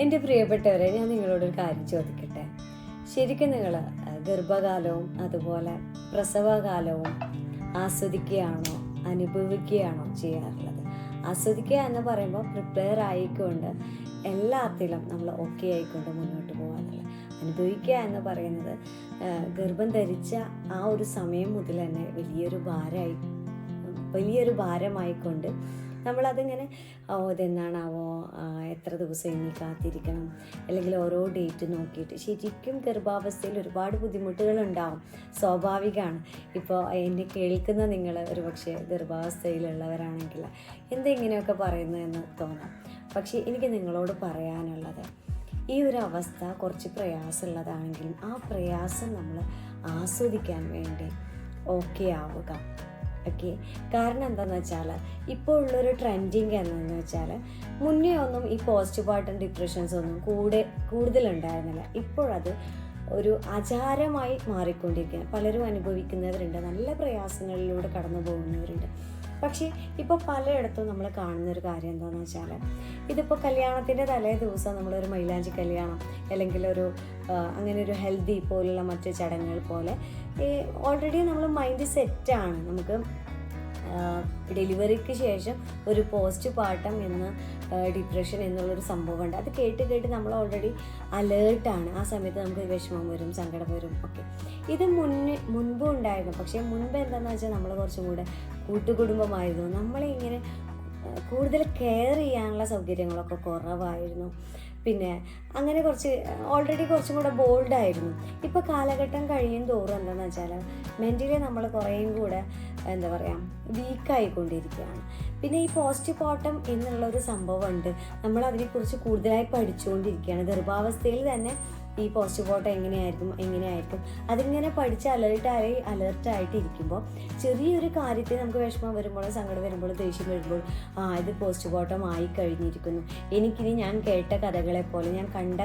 എൻ്റെ പ്രിയപ്പെട്ടവരെ, ഞാൻ നിങ്ങളോടൊരു കാര്യം ചോദിക്കട്ടെ. ശരിക്കും നിങ്ങൾ ഗർഭകാലവും അതുപോലെ പ്രസവകാലവും ആസ്വദിക്കുകയാണോ അനുഭവിക്കുകയാണോ ചെയ്യാറുള്ളത്? ആസ്വദിക്കുക എന്ന് പറയുമ്പോൾ പ്രിപ്പയർ ആയിക്കൊണ്ട് എല്ലാത്തിലും നമ്മൾ ഓക്കെ ആയിക്കൊണ്ട് മുന്നോട്ട് പോകാനല്ല. അനുഭവിക്കുക എന്ന് പറയുന്നത് ഗർഭം ധരിച്ച ആ ഒരു സമയം മുതൽ തന്നെ വലിയൊരു ഭാരമായിക്കൊണ്ട് നമ്മളതിങ്ങനെ ഇതെന്നാണാവോ, എത്ര ദിവസം ഇനി കാത്തിരിക്കണം, അല്ലെങ്കിൽ ഓരോ ഡേറ്റ് നോക്കിയിട്ട്. ശരിക്കും ഗർഭാവസ്ഥയിൽ ഒരുപാട് ബുദ്ധിമുട്ടുകളുണ്ടാവും, സ്വാഭാവികമാണ്. ഇപ്പോൾ എന്നെ കേൾക്കുന്ന നിങ്ങൾ ഒരു പക്ഷേ ഗർഭാവസ്ഥയിലുള്ളവരാണെങ്കിൽ എന്തെങ്ങനെയൊക്കെ പറയുന്നതെന്ന് തോന്നാം. പക്ഷേ എനിക്ക് നിങ്ങളോട് പറയാനുള്ളത്, ഈ ഒരു അവസ്ഥ കുറച്ച് പ്രയാസമുള്ളതാണെങ്കിലും ആ പ്രയാസം നമ്മൾ ആസ്വദിക്കാൻ വേണ്ടി ഓക്കെ ആവുക. ഓക്കെ, കാരണം എന്താണെന്ന് വെച്ചാൽ ഇപ്പോൾ ഉള്ളൊരു ട്രെൻഡിങ് എന്താണെന്ന് വെച്ചാൽ മുന്നേ ഒന്നും ഈ പോസ്റ്റ് പാർട്ടം ഡിപ്രഷൻസ് ഒന്നും കൂടുതലുണ്ടായിരുന്നില്ല. ഇപ്പോഴത് ഒരു ആചാരമായി മാറിക്കൊണ്ടിരിക്കുകയാണ്. പലരും അനുഭവിക്കുന്നവരുണ്ട്, നല്ല പ്രയാസങ്ങളിലൂടെ കടന്നു പോകുന്നവരുണ്ട്. പക്ഷേ ഇപ്പോൾ പലയിടത്തും നമ്മൾ കാണുന്നൊരു കാര്യം എന്താണെന്ന് വെച്ചാൽ, ഇതിപ്പോൾ കല്യാണത്തിൻ്റെ തലേ ദിവസം നമ്മളൊരു മൈലാഞ്ചി കല്യാണം അല്ലെങ്കിൽ അങ്ങനെ ഒരു ഹെൽത്തി പോലുള്ള മറ്റ് ചടങ്ങുകൾ പോലെ ഓൾറെഡി നമ്മൾ മൈൻഡ് സെറ്റാണ്. നമുക്ക് ഡെലിവറിക്ക് ശേഷം ഒരു പോസ്റ്റ് പാർട്ടം എന്ന ഡിപ്രഷൻ എന്നുള്ളൊരു സംഭവമുണ്ട്. അത് കേട്ട് നമ്മൾ ഓൾറെഡി അലേർട്ടാണ്. ആ സമയത്ത് നമുക്ക് വിഷമം വരും, സങ്കടം വരും ഒക്കെ. ഇത് മുൻപും ഉണ്ടായിരുന്നു. പക്ഷേ മുൻപ് എന്താണെന്ന് വെച്ചാൽ നമ്മൾ കുറച്ചും കൂടെ കൂട്ടുകുടുംബമായിരുന്നു. നമ്മളെ ഇങ്ങനെ കൂടുതൽ കെയർ ചെയ്യാനുള്ള സൗകര്യങ്ങളൊക്കെ കുറവായിരുന്നു. പിന്നെ അങ്ങനെ കുറച്ചും കൂടെ ബോൾഡായിരുന്നു. ഇപ്പോൾ കാലഘട്ടം കഴിയും തോറും എന്താണെന്ന് വെച്ചാൽ മെൻ്റലി നമ്മൾ കുറേയും കൂടെ വീക്കായിക്കൊണ്ടിരിക്കുകയാണ്. പിന്നെ ഈ പോസ്റ്റ് പാർട്ടം എന്നുള്ളൊരു സംഭവമുണ്ട്. നമ്മൾ അതിനെക്കുറിച്ച് കൂടുതലായി പഠിച്ചുകൊണ്ടിരിക്കുകയാണ്. ഗർഭാവസ്ഥയിൽ തന്നെ ഈ പോസ്റ്റ് പാർട്ടം എങ്ങനെയായിരിക്കും അതിങ്ങനെ പഠിച്ച് അലേർട്ടായിട്ടിരിക്കുമ്പോൾ ചെറിയൊരു കാര്യത്തിൽ നമുക്ക് വിഷമം വരുമ്പോൾ, സങ്കടം വരുമ്പോൾ, ദേഷ്യം വരുമ്പോൾ, ഇത് പോസ്റ്റ് പാർട്ടം ആയി കഴിഞ്ഞിരിക്കുന്നു, എനിക്കിനി ഞാൻ കേട്ട കഥകളെ പോലെ, ഞാൻ കണ്ട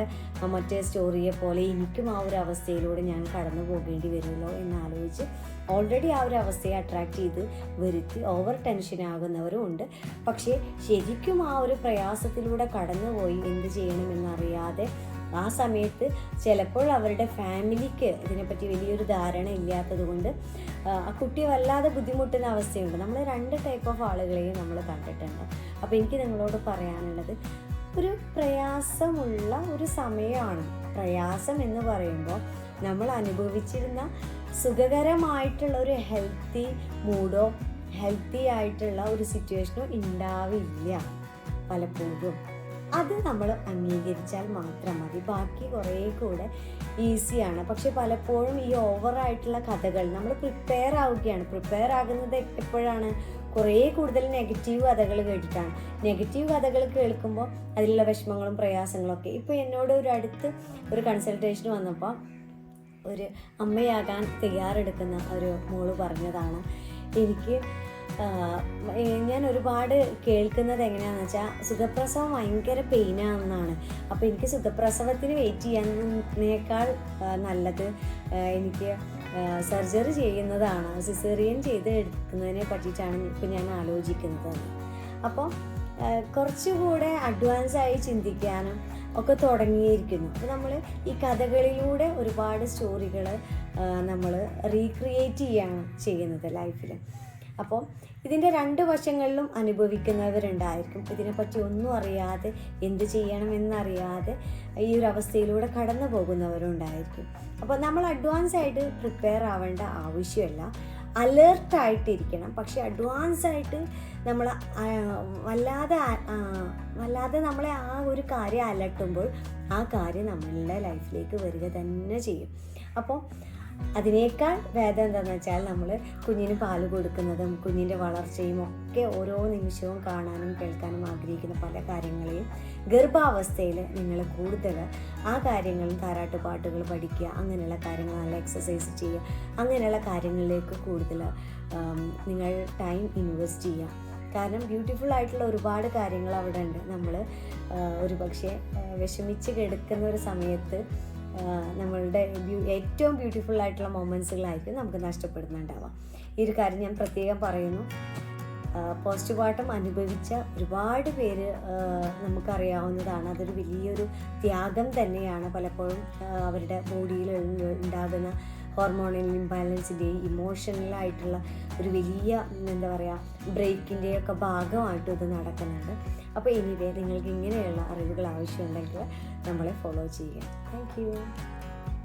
മറ്റേ സ്റ്റോറിയെ പോലെ എനിക്കും ആ ഒരു അവസ്ഥയിലൂടെ ഞാൻ കടന്നു പോകേണ്ടി വരുമല്ലോ എന്നാലോചിച്ച് ഓൾറെഡി ആ ഒരു അവസ്ഥയെ അട്രാക്റ്റ് ചെയ്ത് വരുത്തി ഓവർ ടെൻഷനാകുന്നവരും ഉണ്ട്. പക്ഷേ ശരിക്കും ആ ഒരു പ്രയാസത്തിലൂടെ കടന്നുപോയി എന്ത് ചെയ്യണമെന്നറിയാതെ ആ സമയത്ത് ചിലപ്പോൾ അവരുടെ ഫാമിലിക്ക് ഇതിനെപ്പറ്റി വലിയൊരു ധാരണ ഇല്ലാത്തത് കൊണ്ട് ആ കുട്ടി വല്ലാതെ ബുദ്ധിമുട്ടുന്ന അവസ്ഥയുണ്ട്. നമ്മൾ 2 ടൈപ്പ് ഓഫ് ആളുകളെയും നമ്മൾ കണ്ടിട്ടുണ്ട്. അപ്പോൾ എനിക്ക് നിങ്ങളോട് പറയാനുള്ളത്, ഒരു പ്രയാസമുള്ള ഒരു സമയമാണ്. പ്രയാസം എന്ന് പറയുമ്പോൾ നമ്മൾ അനുഭവിച്ചിരുന്ന സുഖകരമായിട്ടുള്ള ഒരു ഹെൽത്തി മൂഡോ ഹെൽത്തി ആയിട്ടുള്ള ഒരു സിറ്റുവേഷനോ ഉണ്ടാവില്ല പലപ്പോഴും. അത് നമ്മൾ അംഗീകരിച്ചാൽ മാത്രം മതി. ബാക്കി കുറേ കൂടെ ഈസിയാണ്. പക്ഷെ പലപ്പോഴും ഈ ഓവറായിട്ടുള്ള കഥകൾ നമ്മൾ പ്രിപ്പയർ ആകുന്നത് എപ്പോഴാണ്? കുറേ കൂടുതൽ നെഗറ്റീവ് കഥകൾ കേട്ടിട്ടാണ്. നെഗറ്റീവ് കഥകൾ കേൾക്കുമ്പോൾ അതിലുള്ള വിഷമങ്ങളും പ്രയാസങ്ങളൊക്കെ. ഇപ്പോൾ എന്നോട് അടുത്ത് ഒരു കൺസൾട്ടേഷൻ വന്നപ്പോൾ ഒരു അമ്മയാകാൻ തയ്യാറെടുക്കുന്ന ഒരു മോള് പറഞ്ഞതാണ്, ഞാൻ ഒരുപാട് കേൾക്കുന്നത് എങ്ങനെയാണെന്ന് വെച്ചാൽ, സുഖപ്രസവം ഭയങ്കര പെയിനാണെന്നാണ്. അപ്പോൾ എനിക്ക് സുഖപ്രസവത്തിന് വെയിറ്റ് ചെയ്യാനേക്കാൾ നല്ലത് എനിക്ക് സർജറി ചെയ്യുന്നതാണ്, സിസേറിയൻ ചെയ്ത് എടുക്കുന്നതിനെ പറ്റിയിട്ടാണ് ഇപ്പോൾ ഞാൻ ആലോചിക്കുന്നത്. അപ്പോൾ കുറച്ചുകൂടെ അഡ്വാൻസായി ചിന്തിക്കാനും ഒക്കെ തുടങ്ങിയിരിക്കുന്നു. അപ്പോൾ നമ്മൾ ഈ കഥകളിലൂടെ ഒരുപാട് സ്റ്റോറികൾ നമ്മൾ റീക്രിയേറ്റ് ചെയ്യാണ് ചെയ്യുന്നത് ലൈഫിൽ. അപ്പോൾ ഇതിൻ്റെ 2 വശങ്ങളിലും അനുഭവിക്കുന്നവരുണ്ടായിരിക്കും. ഇതിനെപ്പറ്റി ഒന്നും അറിയാതെ, എന്ത് ചെയ്യണമെന്നറിയാതെ ഈ ഒരു അവസ്ഥയിലൂടെ കടന്നു പോകുന്നവരുണ്ടായിരിക്കും. അപ്പോൾ നമ്മൾ അഡ്വാൻസ് ആയിട്ട് പ്രിപ്പയർ ആവേണ്ട ആവശ്യമില്ല. അലേർട്ടായിട്ടിരിക്കണം. പക്ഷെ അഡ്വാൻസായിട്ട് നമ്മൾ വല്ലാതെ നമ്മളെ ആ ഒരു കാര്യം അലട്ടുമ്പോൾ ആ കാര്യം നമ്മളുടെ ലൈഫിലേക്ക് വരിക തന്നെ ചെയ്യും. അപ്പോൾ അതിനേക്കാൾ ഭേദം എന്താണെന്ന് വെച്ചാൽ, നമ്മൾ കുഞ്ഞിന് പാല് കൊടുക്കുന്നതും കുഞ്ഞിൻ്റെ വളർച്ചയും ഒക്കെ ഓരോ നിമിഷവും കാണാനും കേൾക്കാനും ആഗ്രഹിക്കുന്ന പല കാര്യങ്ങളെയും ഗർഭാവസ്ഥയിൽ നിങ്ങൾ കൂടുതൽ ആ കാര്യങ്ങളും, താരാട്ടുപാട്ടുകൾ പഠിക്കുക, അങ്ങനെയുള്ള കാര്യങ്ങൾ, നല്ല എക്സസൈസ് ചെയ്യുക, അങ്ങനെയുള്ള കാര്യങ്ങളിലേക്ക് കൂടുതൽ നിങ്ങൾ ടൈം ഇൻവെസ്റ്റ് ചെയ്യുക. കാരണം ബ്യൂട്ടിഫുൾ ആയിട്ടുള്ള ഒരുപാട് കാര്യങ്ങൾ അവിടെ ഉണ്ട്. നമ്മൾ ഒരു പക്ഷേ വിഷമിച്ച് കിടക്കുന്ന ഒരു സമയത്ത് നമ്മളുടെ ഏറ്റവും ബ്യൂട്ടിഫുൾ ആയിട്ടുള്ള മൊമെൻറ്റ്സുകളായിരിക്കും നമുക്ക് നഷ്ടപ്പെടുന്നുണ്ടാവാം. ഈ ഒരു കാര്യം ഞാൻ പ്രത്യേകം പറയുന്നു. പോസ്റ്റ്മോർട്ടം അനുഭവിച്ച ഒരുപാട് പേര് നമുക്കറിയാവുന്നതാണ്. അതൊരു വലിയൊരു ത്യാഗം തന്നെയാണ്. പലപ്പോഴും അവരുടെ ബോഡിയിൽ ഉണ്ടാകുന്ന ഹോർമോണൽ ഇംബാലൻസിൻ്റെയും ഇമോഷണലായിട്ടുള്ള ഒരു വലിയ എന്താ പറയുക ബ്രേക്കിൻ്റെയൊക്കെ ഭാഗമായിട്ടും ഇത് നടക്കുന്നുണ്ട്. അപ്പോൾ എനിവേ നിങ്ങൾക്ക് ഇങ്ങനെയുള്ള അറിവുകൾ ആവശ്യമുണ്ടെങ്കിൽ നമ്മളെ ഫോളോ ചെയ്യുക. Thank you.